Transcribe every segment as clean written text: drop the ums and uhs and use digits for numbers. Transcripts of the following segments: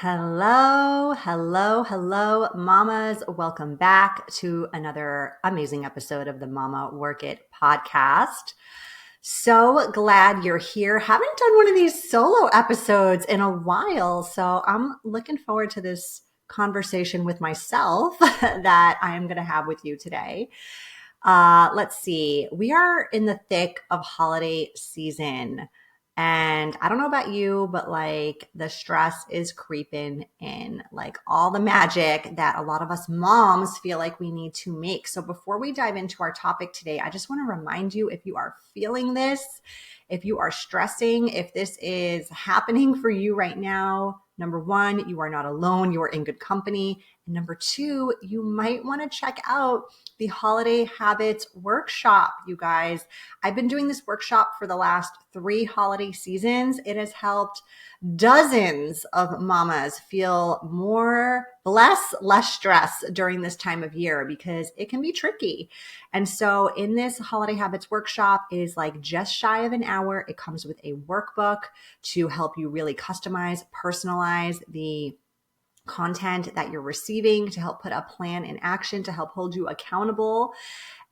Hello, hello, hello, mamas. Welcome back to another amazing episode of the Mama Work It podcast. So glad you're here. Haven't done one of these solo episodes in a while. So I'm looking forward to this conversation with myself that I am going to have with you today. Let's see. We are in the thick of holiday season. And I don't know about you, but like the stress is creeping in, like all the magic that a lot of us moms feel like we need to make. So before we dive into our topic today, I just want to remind you, if you are feeling this, if you are stressing, if this is happening for you right now, number one, you are not alone. You are in good company. And number two, you might want to check out the Holiday Habits Workshop, you guys. I've been doing this workshop for the last 3 holiday seasons. It has helped dozens of mamas feel less stress during this time of year because it can be tricky. And so in this Holiday Habits Workshop, it is like just shy of an hour. It comes with a workbook to help you really customize, personalize the content that you're receiving, to help put a plan in action, to help hold you accountable.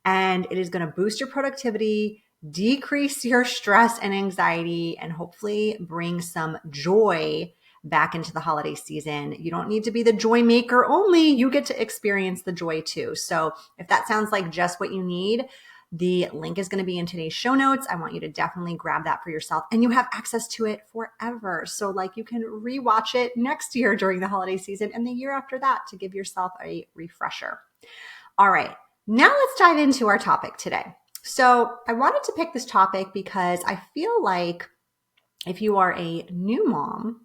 And it is going to boost your productivity, decrease your stress and anxiety, and hopefully bring some joy back into the holiday season. You don't need to be the joy maker only. You get to experience the joy too. So if that sounds like just what you need, the link is going to be in today's show notes. I want you to definitely grab that for yourself, and you have access to it forever. So like you can rewatch it next year during the holiday season and the year after that to give yourself a refresher. All right, now let's dive into our topic today. So I wanted to pick this topic because I feel like if you are a new mom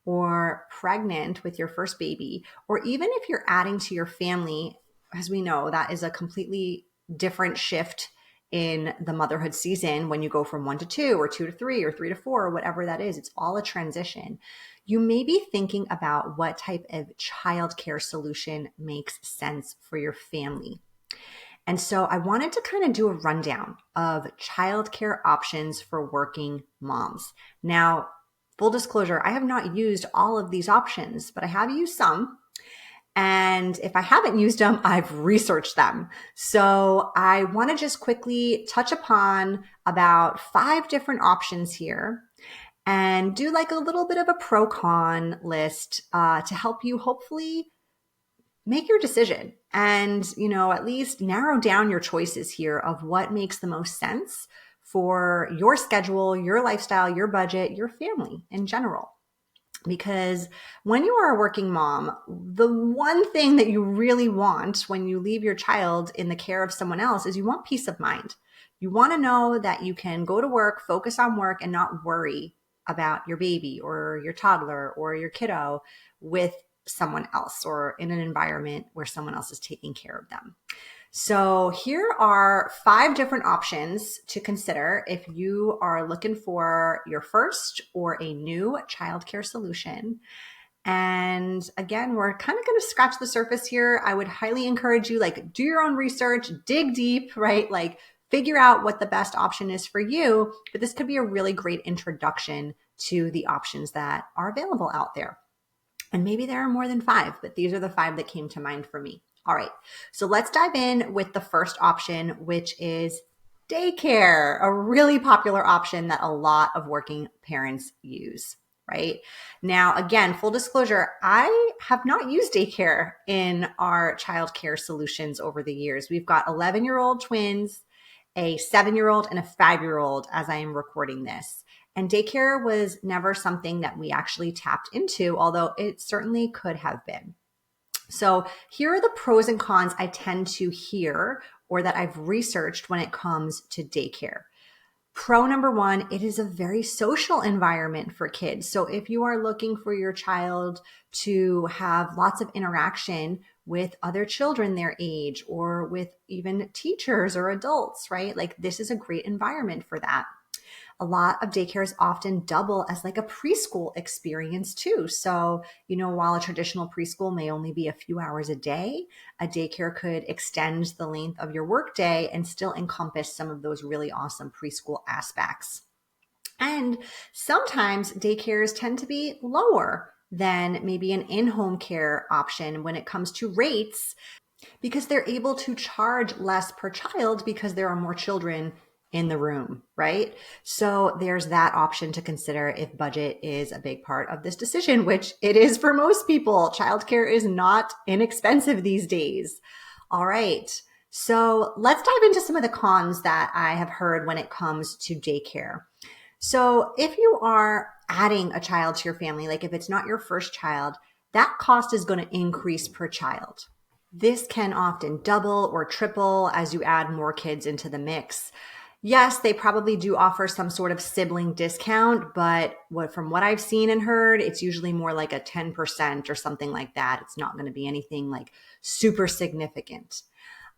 or pregnant with your first baby, or even if you're adding to your family, as we know, that is a completely different shift in the motherhood season when you go from 1 to 2 or 2 to 3 or 3 to 4 or whatever that is. It's all a transition. You may be thinking about what type of childcare solution makes sense for your family. And so I wanted to kind of do a rundown of childcare options for working moms. Now, full disclosure, I have not used all of these options, but I have used some. And if I haven't used them, I've researched them. So I want to just quickly touch upon about 5 different options here and do like a little bit of a pro-con list to help you hopefully make your decision and, at least narrow down your choices here of what makes the most sense for your schedule, your lifestyle, your budget, your family in general. Because when you are a working mom, the one thing that you really want when you leave your child in the care of someone else is you want peace of mind. You want to know that you can go to work, focus on work, and not worry about your baby or your toddler or your kiddo with someone else or in an environment where someone else is taking care of them. So here are 5 different options to consider if you are looking for your first or a new childcare solution. And again, we're kind of going to scratch the surface here. I would highly encourage you, do your own research, dig deep, right? Figure out what the best option is for you. But this could be a really great introduction to the options that are available out there. And maybe there are more than 5, but these are the 5 that came to mind for me. All right, so let's dive in with the first option, which is daycare, a really popular option that a lot of working parents use, right? Now, again, full disclosure, I have not used daycare in our childcare solutions over the years. We've got 11-year-old twins, a 7-year-old, and a 5-year-old as I am recording this. And daycare was never something that we actually tapped into, although it certainly could have been. So here are the pros and cons I tend to hear or that I've researched when it comes to daycare. Pro number 1, it is a very social environment for kids. So if you are looking for your child to have lots of interaction with other children their age or with even teachers or adults, right? This is a great environment for that. A lot of daycares often double as a preschool experience too. So, while a traditional preschool may only be a few hours a day, a daycare could extend the length of your workday and still encompass some of those really awesome preschool aspects. And sometimes daycares tend to be lower than maybe an in-home care option when it comes to rates, because they're able to charge less per child because there are more children in the room, right? So there's that option to consider if budget is a big part of this decision, which it is for most people. Childcare is not inexpensive these days. All right. So let's dive into some of the cons that I have heard when it comes to daycare. So if you are adding a child to your family, like if it's not your first child, that cost is going to increase per child. This can often double or triple as you add more kids into the mix. Yes, they probably do offer some sort of sibling discount, but from what I've seen and heard, it's usually more like a 10% or something like that. It's not going to be anything like super significant.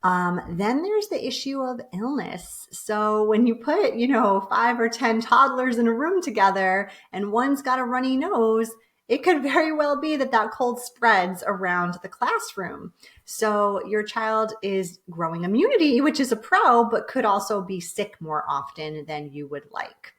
Then there's the issue of illness. So when you put, 5 or 10 toddlers in a room together and one's got a runny nose, it could very well be that cold spreads around the classroom. So your child is growing immunity, which is a pro, but could also be sick more often than you would like.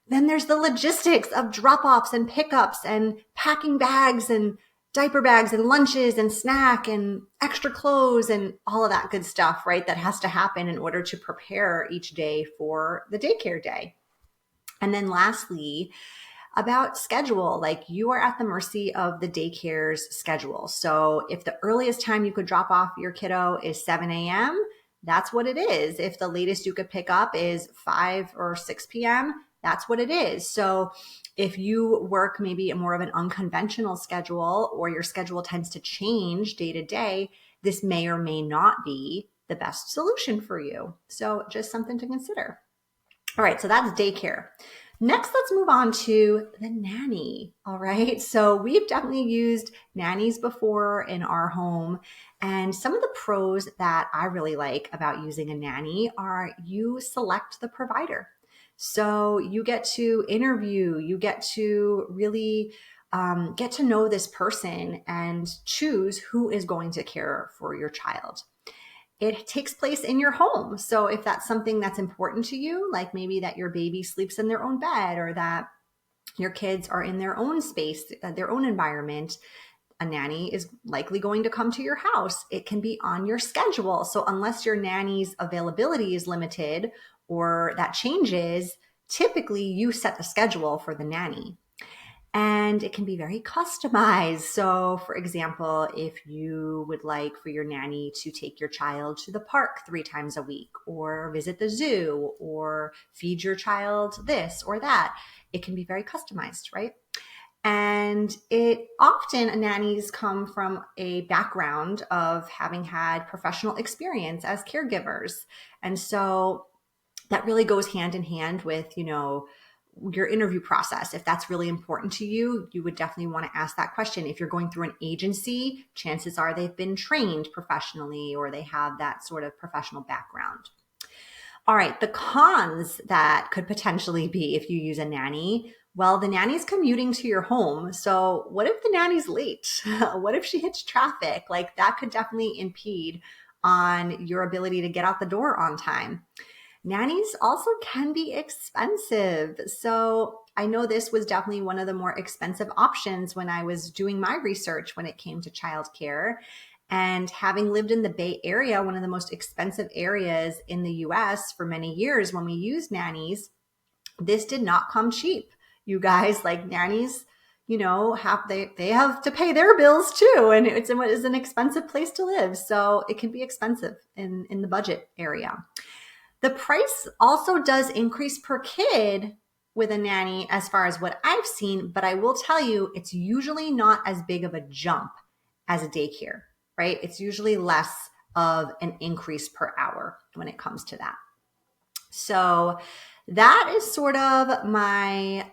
Then there's the logistics of drop-offs and pickups and packing bags and diaper bags and lunches and snack and extra clothes and all of that good stuff, right? That has to happen in order to prepare each day for the daycare day. And then lastly, about schedule, like you are at the mercy of the daycare's schedule. So if the earliest time you could drop off your kiddo is 7 a.m., that's what it is. If the latest you could pick up is 5 or 6 p.m., that's what it is. So if you work maybe more of an unconventional schedule, or your schedule tends to change day to day, this may or may not be the best solution for you. So just something to consider. All right, so that's daycare. Next, let's move on to the nanny. All right. So we've definitely used nannies before in our home. And some of the pros that I really like about using a nanny are you select the provider. So you get to interview, you get to really get to know this person and choose who is going to care for your child. It takes place in your home. So if that's something that's important to you, like maybe that your baby sleeps in their own bed or that your kids are in their own space, their own environment, a nanny is likely going to come to your house. It can be on your schedule. So unless your nanny's availability is limited or that changes, typically you set the schedule for the nanny. And it can be very customized. So for example, if you would like for your nanny to take your child to the park 3 times a week, or visit the zoo, or feed your child this or that, it can be very customized, right? And nannies come from a background of having had professional experience as caregivers. And so that really goes hand in hand with, your interview process. If that's really important to you, you would definitely want to ask that question. If you're going through an agency, chances are they've been trained professionally or they have that sort of professional background. All right, the cons that could potentially be if you use a nanny. Well, the nanny's commuting to your home. So what if the nanny's late? What if she hits traffic? Like that could definitely impede on your ability to get out the door on time. Nannies also can be expensive. So I know this was definitely one of the more expensive options when I was doing my research when it came to childcare. And having lived in the Bay Area, one of the most expensive areas in the US for many years when we used nannies, this did not come cheap. You guys, like nannies, they have to pay their bills too. And it is an expensive place to live. So it can be expensive in the budget area. The price also does increase per kid with a nanny as far as what I've seen, but I will tell you, it's usually not as big of a jump as a daycare, right? It's usually less of an increase per hour when it comes to that. So that is sort of my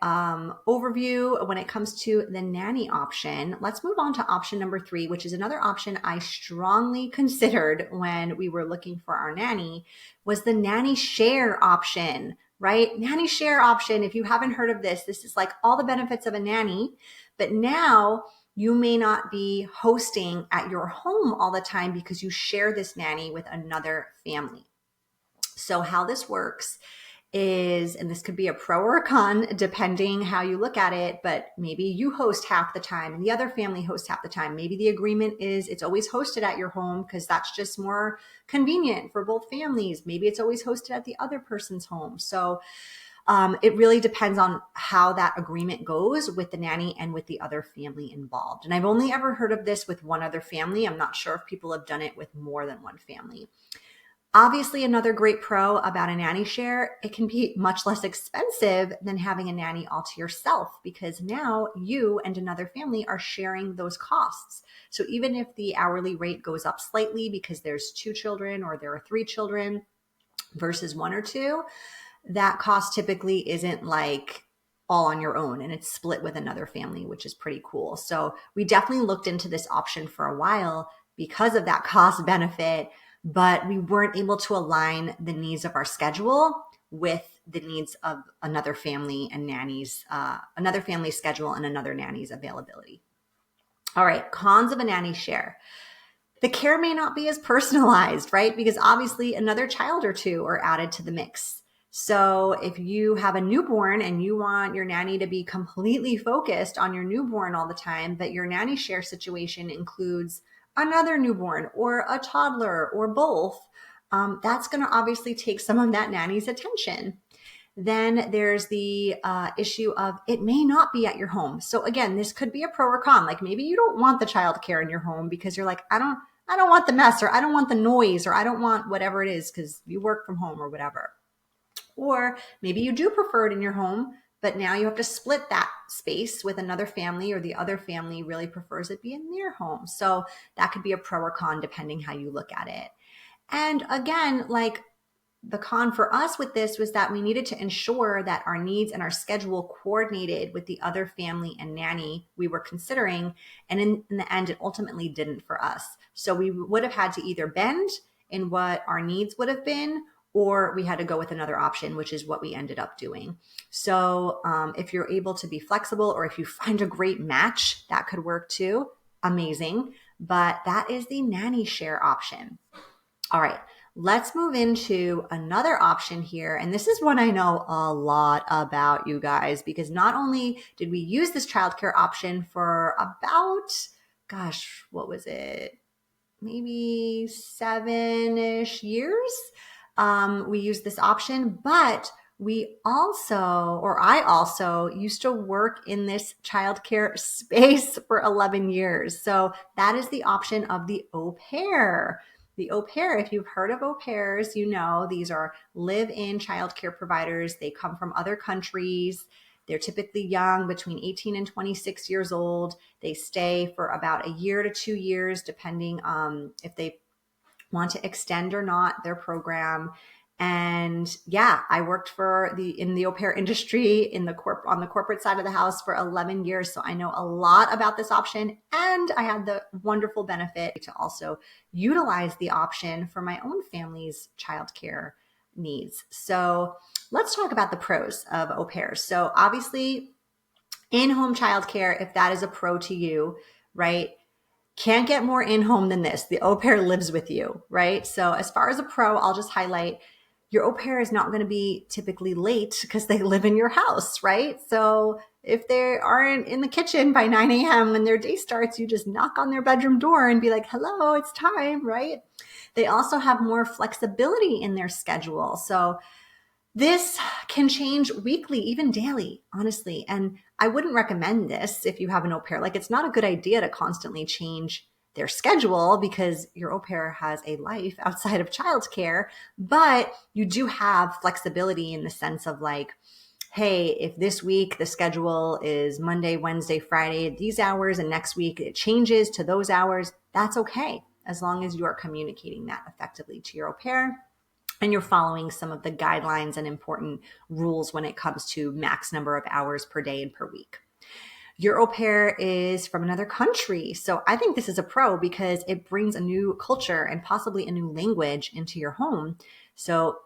overview when it comes to the nanny option. Let's move on to option number 3, which is another option I strongly considered when we were looking for our nanny, was the nanny share option, right? Nanny share option. If you haven't heard of this, this is like all the benefits of a nanny, but now you may not be hosting at your home all the time because you share this nanny with another family. So how this works is, and this could be a pro or a con depending how you look at it, but maybe you host half the time and the other family hosts half the time. Maybe the agreement is it's always hosted at your home because that's just more convenient for both families. Maybe it's always hosted at the other person's home. So it really depends on how that agreement goes with the nanny and with the other family involved. And I've only ever heard of this with one other family. I'm not sure if people have done it with more than one family. Obviously, another great pro about a nanny share, it can be much less expensive than having a nanny all to yourself because now you and another family are sharing those costs. So even if the hourly rate goes up slightly because there's 2 children or there are 3 children versus 1 or 2, that cost typically isn't like all on your own and it's split with another family, which is pretty cool. So we definitely looked into this option for a while because of that cost benefit, but we weren't able to align the needs of our schedule with the needs of another family and nannies, another family's schedule and another nanny's availability. All right, cons of a nanny share. The care may not be as personalized, right? Because obviously another child or 2 are added to the mix. So if you have a newborn and you want your nanny to be completely focused on your newborn all the time, but your nanny share situation includes another newborn or a toddler or both, that's going to obviously take some of that nanny's attention. Then there's the issue of it may not be at your home. So again, this could be a pro or con. Like maybe you don't want the childcare in your home because you're like, I don't want the mess, or I don't want the noise, or I don't want whatever it is because you work from home or whatever. Or maybe you do prefer it in your home, but now you have to split that space with another family, or the other family really prefers it be in their home. So that could be a pro or con depending how you look at it. And again, like the con for us with this was that we needed to ensure that our needs and our schedule coordinated with the other family and nanny we were considering. And in the end, it ultimately didn't for us. So we would have had to either bend in what our needs would have been, or we had to go with another option, which is what we ended up doing. So if you're able to be flexible, or if you find a great match, that could work too. Amazing. But that is the nanny share option. All right, let's move into another option here. And this is one I know a lot about, you guys, because not only did we use this childcare option for about, gosh, what was it? Maybe 7-ish years. We used this option, but I also used to work in this childcare space for 11 years. So that is the option of the au pair. The au pair, if you've heard of au pairs, you know, these are live-in childcare providers. They come from other countries. They're typically young, between 18 and 26 years old. They stay for about a year to 2 years, depending if they want to extend or not their program. And yeah, I worked in the au pair industry on the corporate side of the house for 11 years. So I know a lot about this option, and I had the wonderful benefit to also utilize the option for my own family's childcare needs. So let's talk about the pros of au pairs. So obviously, in-home childcare, if that is a pro to you, right? Can't get more in-home than this. The au pair lives with you, right? So as far as a pro, I'll just highlight your au pair is not going to be typically late because they live in your house, right? So if they aren't in the kitchen by 9 a.m. when their day starts, you just knock on their bedroom door and be like, hello, it's time, right? They also have more flexibility in their schedule. So this can change weekly, even daily, honestly. And I wouldn't recommend this if you have an au pair. Like, it's not a good idea to constantly change their schedule because your au pair has a life outside of childcare, but you do have flexibility in the sense of like, hey, if this week the schedule is Monday, Wednesday, Friday at these hours, and next week it changes to those hours, that's okay, as long as you are communicating that effectively to your au pair and you're following some of the guidelines and important rules when it comes to max number of hours per day and per week. Your au pair is from another country. So I think this is a pro because it brings a new culture and possibly a new language into your home. So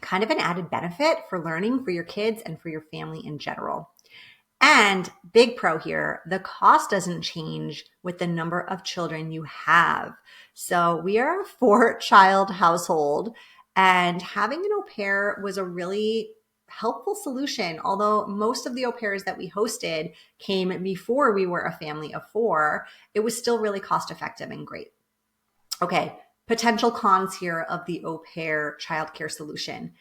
kind of an added benefit for learning for your kids and for your family in general. And big pro here, the cost doesn't change with the number of children you have. So we are a 4-child household. And having an au pair was a really helpful solution. Although most of the au pairs that we hosted came before we were a family of 4, it was still really cost effective and great. Okay, potential cons here of the au pair childcare solution.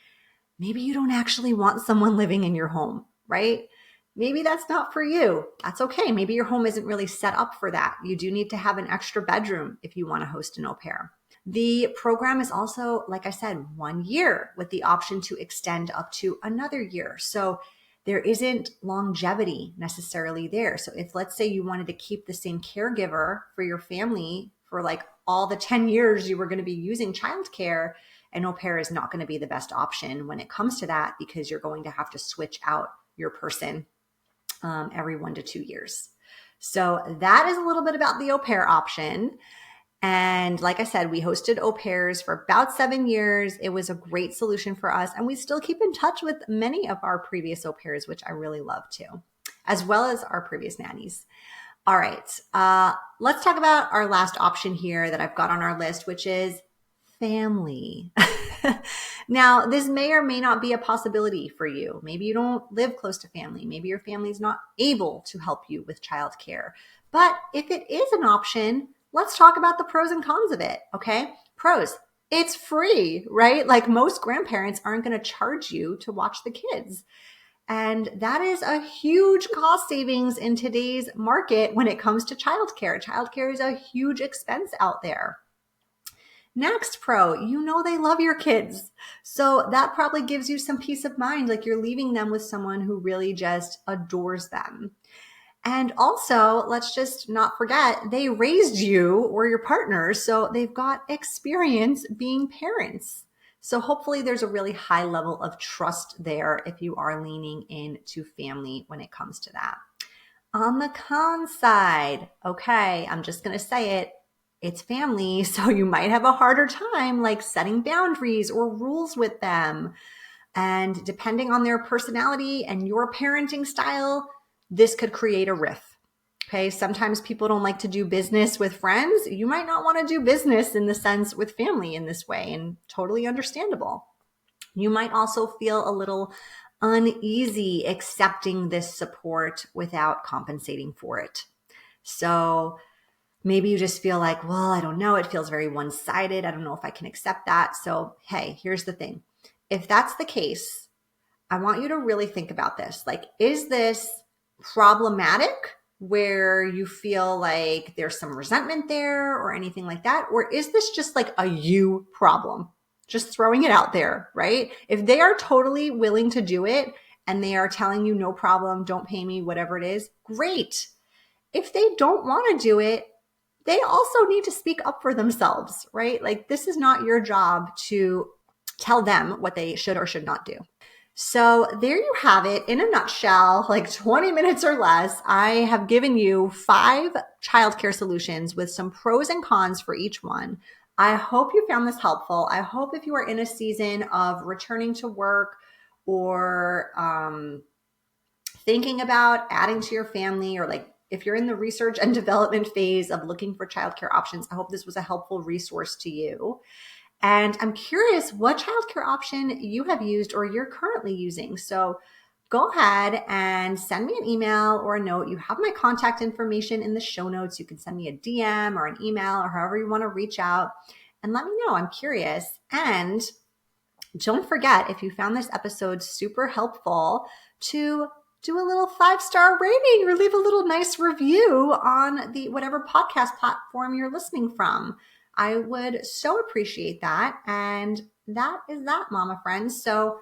Maybe you don't actually want someone living in your home, right? Maybe that's not for you. That's okay. Maybe your home isn't really set up for that. You do need to have an extra bedroom if you want to host an au pair. The program is also, like I said, 1 year with the option to extend up to another year. So there isn't longevity necessarily there. So if, let's say, you wanted to keep the same caregiver for your family for like all the 10 years you were going to be using childcare, an au pair is not going to be the best option when it comes to that, because you're going to have to switch out your person every 1 to 2 years. So that is a little bit about the au pair option. And like I said, we hosted au pairs for about 7 years. It was a great solution for us. And we still keep in touch with many of our previous au pairs, which I really love too, as well as our previous nannies. All right, let's talk about our last option here that I've got on our list, which is family. Now, this may or may not be a possibility for you. Maybe you don't live close to family. Maybe your family's not able to help you with childcare. But if it is an option, let's talk about the pros and cons of it, okay? Pros, it's free, right? Like most grandparents aren't going to charge you to watch the kids. And that is a huge cost savings in today's market when it comes to childcare. Childcare is a huge expense out there. Next pro, you know they love your kids. So that probably gives you some peace of mind, like you're leaving them with someone who really just adores them. And also, let's just not forget, they raised you or your partner, so they've got experience being parents. So hopefully there's a really high level of trust there if you are leaning into family when it comes to that. On the con side, okay, I'm just going to say it, it's family, so you might have a harder time like setting boundaries or rules with them. And depending on their personality and your parenting style, this could create a rift. Okay, sometimes people don't like to do business with friends. You might not want to do business in the sense with family in this way, and totally understandable. You might also feel a little uneasy accepting this support without compensating for it. So maybe you just feel like, well, I don't know. It feels very one-sided. I don't know if I can accept that. So, hey, here's the thing. If that's the case, I want you to really think about this. Like, is this problematic where you feel like there's some resentment there or anything like that? Or is this just like a you problem? Just throwing it out there, right? If they are totally willing to do it and they are telling you no problem, don't pay me, whatever it is, great. If they don't want to do it, they also need to speak up for themselves, right? Like, this is not your job to tell them what they should or should not do. So there you have it in a nutshell, like 20 minutes or less. I have given you 5 childcare solutions with some pros and cons for each one. I hope you found this helpful. I hope if you are in a season of returning to work or thinking about adding to your family, or like if you're in the research and development phase of looking for childcare options, I hope this was a helpful resource to you. And I'm curious what childcare option you have used or you're currently using. So go ahead and send me an email or a note. You have my contact information in the show notes. You can send me a DM or an email or however you want to reach out and let me know. I'm curious. And don't forget, if you found this episode super helpful, to do a little 5-star rating or leave a little nice review on the whatever podcast platform you're listening from. I would so appreciate that. And that is that, mama friends. So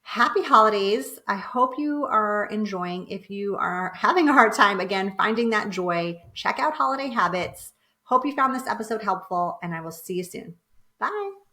happy holidays. I hope you are enjoying. If you are having a hard time, again, finding that joy, check out Holiday Habits. Hope you found this episode helpful, and I will see you soon. Bye.